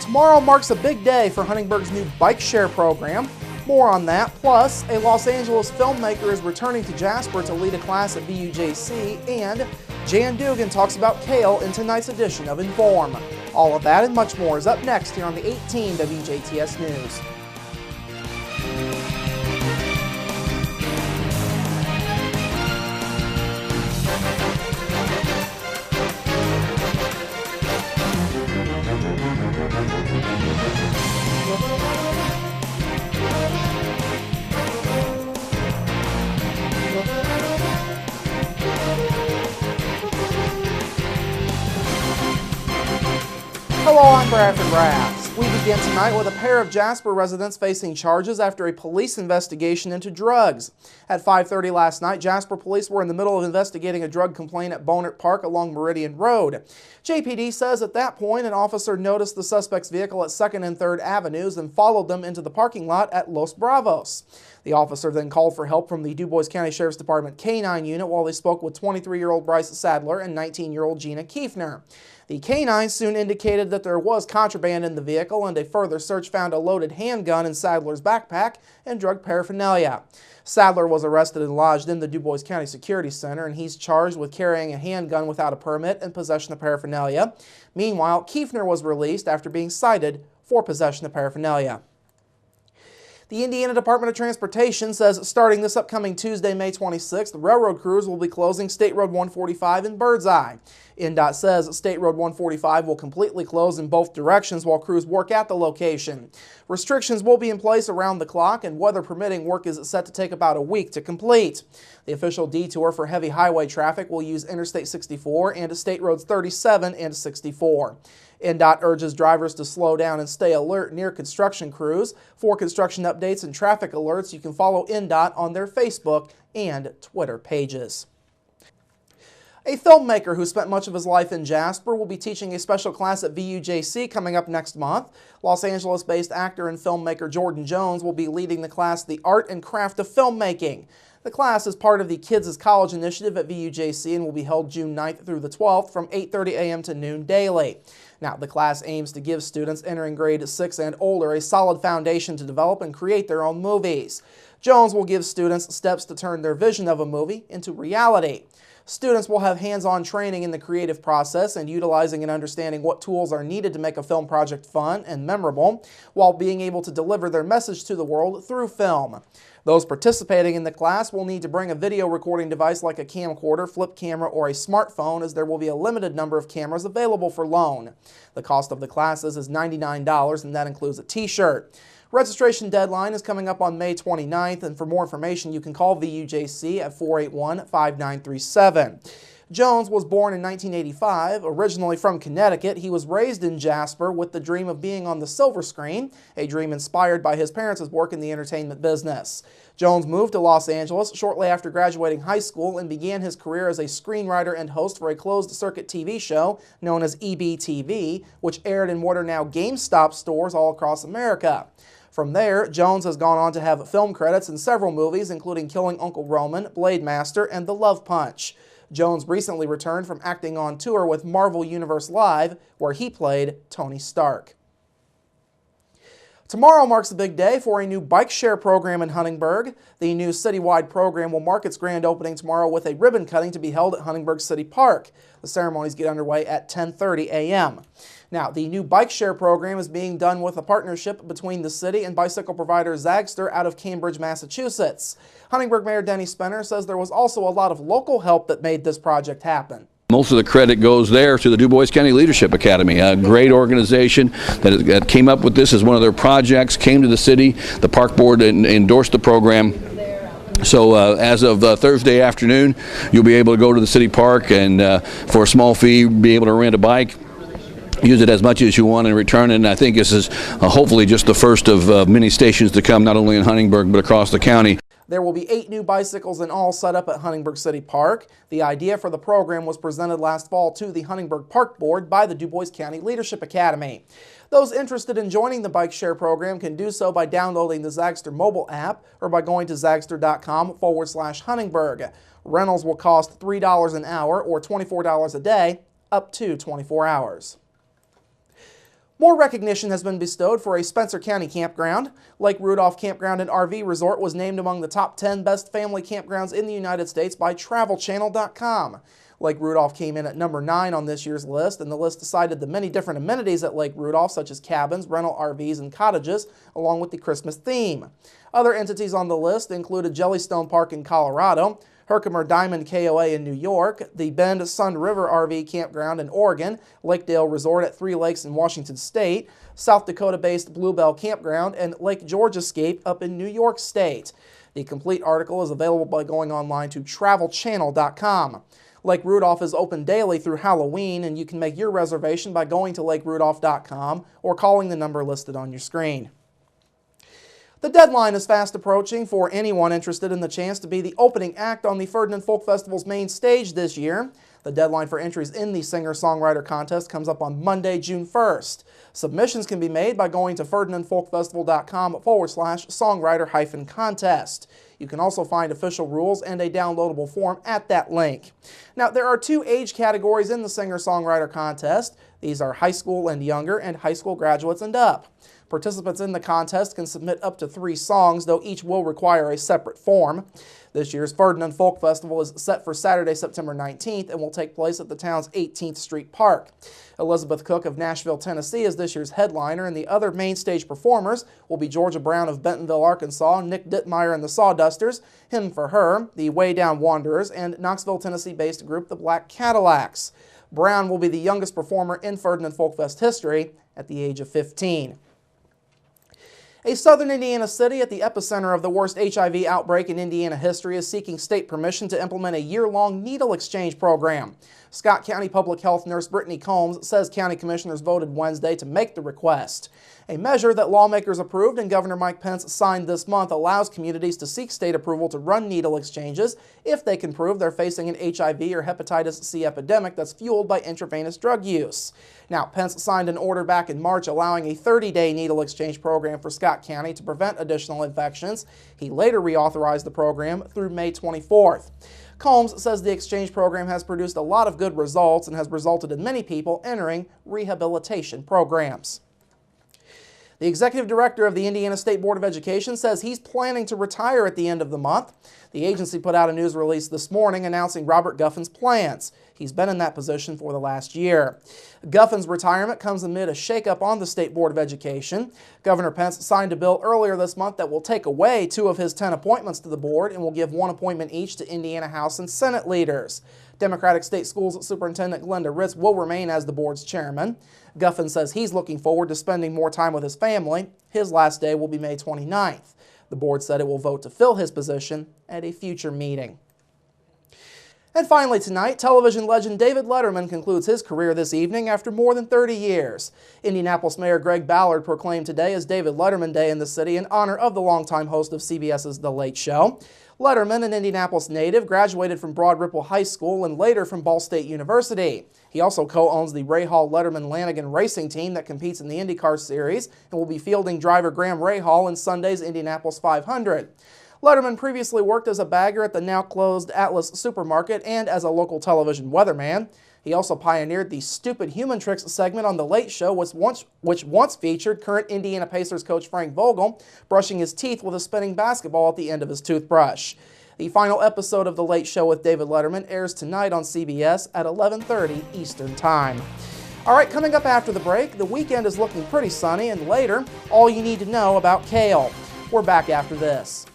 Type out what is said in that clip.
Tomorrow marks a big day for Huntingburg's new bike share program. More on that, plus a Los Angeles filmmaker is returning to Jasper to lead a class at WJC, and Jan Dugan talks about kale in tonight's edition of Inform. All of that and much more is up next here on the 18 WJTS News. Hello, I'm Bradford Raths. We begin tonight with a pair of Jasper residents facing charges after a police investigation into drugs. At 5:30 last night, Jasper police were in the middle of investigating a drug complaint at Bonert Park along Meridian Road. JPD says at that point, an officer noticed the suspect's vehicle at 2nd and 3rd Avenues and followed them into the parking lot at Los Bravos. The officer then called for help from the Dubois County Sheriff's Department K-9 unit while they spoke with 23-year-old Bryce Sadler and 19-year-old Gina Kiefner. The K-9 soon indicated that there was contraband in the vehicle, and a further search found a loaded handgun in Sadler's backpack and drug paraphernalia. Sadler was arrested and lodged in the Dubois County Security Center, and he's charged with carrying a handgun without a permit and possession of paraphernalia. Meanwhile, Kiefner was released after being cited for possession of paraphernalia. The Indiana Department of Transportation says starting this upcoming Tuesday, May 26th, railroad crews will be closing State Road 145 in Birdseye. INDOT says State Road 145 will completely close in both directions while crews work at the location. Restrictions will be in place around the clock, and weather permitting, work is set to take about a week to complete. The official detour for heavy highway traffic will use Interstate 64 and State Roads 37 and 64. INDOT urges drivers to slow down and stay alert near construction crews. For construction updates and traffic alerts, you can follow INDOT on their Facebook and Twitter pages. A filmmaker who spent much of his life in Jasper will be teaching a special class at VUJC coming up next month. Los Angeles-based actor and filmmaker Jordan Jones will be leading the class The Art and Craft of Filmmaking. The class is part of the Kids' College initiative at VUJC and will be held June 9th through the 12th from 8:30 a.m. to noon daily. Now, the class aims to give students entering grade 6 and older a solid foundation to develop and create their own movies. Jones will give students steps to turn their vision of a movie into reality. Students will have hands-on training in the creative process and utilizing and understanding what tools are needed to make a film project fun and memorable, while being able to deliver their message to the world through film. Those participating in the class will need to bring a video recording device like a camcorder, flip camera, or a smartphone, as there will be a limited number of cameras available for loan. The cost of the classes is $99, and that includes a t-shirt. Registration deadline is coming up on May 29th, and for more information you can call VUJC at 481-5937. Jones was born in 1985. Originally from Connecticut, he was raised in Jasper with the dream of being on the silver screen, a dream inspired by his parents' work in the entertainment business. Jones moved to Los Angeles shortly after graduating high school and began his career as a screenwriter and host for a closed-circuit TV show known as EBTV, which aired in what are now GameStop stores all across America. From there, Jones has gone on to have film credits in several movies, including Killing Uncle Roman, Blade Master, and The Love Punch. Jones recently returned from acting on tour with Marvel Universe Live, where he played Tony Stark. Tomorrow marks a big day for a new bike share program in Huntingburg. The new citywide program will mark its grand opening tomorrow with a ribbon cutting to be held at Huntingburg City Park. The ceremonies get underway at 10:30 a.m. Now, the new bike share program is being done with a partnership between the city and bicycle provider Zagster out of Cambridge, Massachusetts. Huntingburg Mayor Denny Spenner says there was also a lot of local help that made this project happen. Most of the credit goes there to the Dubois County Leadership Academy, a great organization that came up with this as one of their projects, came to the city, the park board endorsed the program. So as of Thursday afternoon, you'll be able to go to the city park and for a small fee be able to rent a bike. Use it as much as you want in return, and I think this is hopefully just the first of many stations to come, not only in Huntingburg but across the county. There will be 8 new bicycles in all set up at Huntingburg City Park. The idea for the program was presented last fall to the Huntingburg Park Board by the Dubois County Leadership Academy. Those interested in joining the bike share program can do so by downloading the Zagster mobile app or by going to zagster.com/Huntingburg. Rentals will cost $3 an hour or $24 a day, up to 24 hours. More recognition has been bestowed for a Spencer County campground. Lake Rudolph Campground and RV Resort was named among the top 10 best family campgrounds in the United States by TravelChannel.com. Lake Rudolph came in at number 9 on this year's list, and the list cited the many different amenities at Lake Rudolph, such as cabins, rental RVs, and cottages, along with the Christmas theme. Other entities on the list included Jellystone Park in Colorado, Herkimer Diamond KOA in New York, the Bend Sun River RV Campground in Oregon, Lakedale Resort at Three Lakes in Washington State, South Dakota-based Bluebell Campground, and Lake George Escape up in New York State. The complete article is available by going online to TravelChannel.com. Lake Rudolph is open daily through Halloween, and you can make your reservation by going to LakeRudolph.com or calling the number listed on your screen. The deadline is fast approaching for anyone interested in the chance to be the opening act on the Ferdinand Folk Festival's main stage this year. The deadline for entries in the singer-songwriter contest comes up on Monday, June 1st. Submissions can be made by going to FerdinandFolkFestival.com/songwriter-contest. You can also find official rules and a downloadable form at that link. Now, there are 2 age categories in the singer-songwriter contest. These are high school and younger, and high school graduates and up. Participants in the contest can submit up to 3 songs, though each will require a separate form. This year's Ferdinand Folk Festival is set for Saturday, September 19th, and will take place at the town's 18th Street Park. Elizabeth Cook of Nashville, Tennessee is this year's headliner, and the other main stage performers will be Georgia Brown of Bentonville, Arkansas, Nick Dittmeyer and the Sawdusters, Him for Her, the Way Down Wanderers, and Knoxville, Tennessee-based group the Black Cadillacs. Brown will be the youngest performer in Ferdinand Folk Fest history at the age of 15. A southern Indiana city at the epicenter of the worst HIV outbreak in Indiana history is seeking state permission to implement a year-long needle exchange program. Scott County Public Health Nurse Brittany Combs says county commissioners voted Wednesday to make the request. A measure that lawmakers approved and Governor Mike Pence signed this month allows communities to seek state approval to run needle exchanges if they can prove they're facing an HIV or hepatitis C epidemic that's fueled by intravenous drug use. Now, Pence signed an order back in March allowing a 30-day needle exchange program for Scott County to prevent additional infections. He later reauthorized the program through May 24th. Combs says the exchange program has produced a lot of good results and has resulted in many people entering rehabilitation programs. The executive director of the Indiana State Board of Education says he's planning to retire at the end of the month. The agency put out a news release this morning announcing Robert Guffin's plans. He's been in that position for the last year. Guffin's retirement comes amid a shakeup on the State Board of Education. Governor Pence signed a bill earlier this month that will take away 2 of his 10 appointments to the board and will give 1 appointment each to Indiana House and Senate leaders. Democratic State Schools Superintendent Glenda Ritz will remain as the board's chairman. Guffin says he's looking forward to spending more time with his family. His last day will be May 29th. The board said it will vote to fill his position at a future meeting. And finally tonight, television legend David Letterman concludes his career this evening after more than 30 years. Indianapolis Mayor Greg Ballard proclaimed today as David Letterman Day in the city in honor of the longtime host of CBS's The Late Show. Letterman, an Indianapolis native, graduated from Broad Ripple High School and later from Ball State University. He also co-owns the Rahal Letterman Lanigan racing team that competes in the IndyCar Series and will be fielding driver Graham Rahal in Sunday's Indianapolis 500. Letterman previously worked as a bagger at the now-closed Atlas Supermarket and as a local television weatherman. He also pioneered the Stupid Human Tricks segment on The Late Show, which once featured current Indiana Pacers coach Frank Vogel brushing his teeth with a spinning basketball at the end of his toothbrush. The final episode of The Late Show with David Letterman airs tonight on CBS at 11:30 Eastern Time. All right, coming up after the break, the weekend is looking pretty sunny, and later, all you need to know about kale. We're back after this.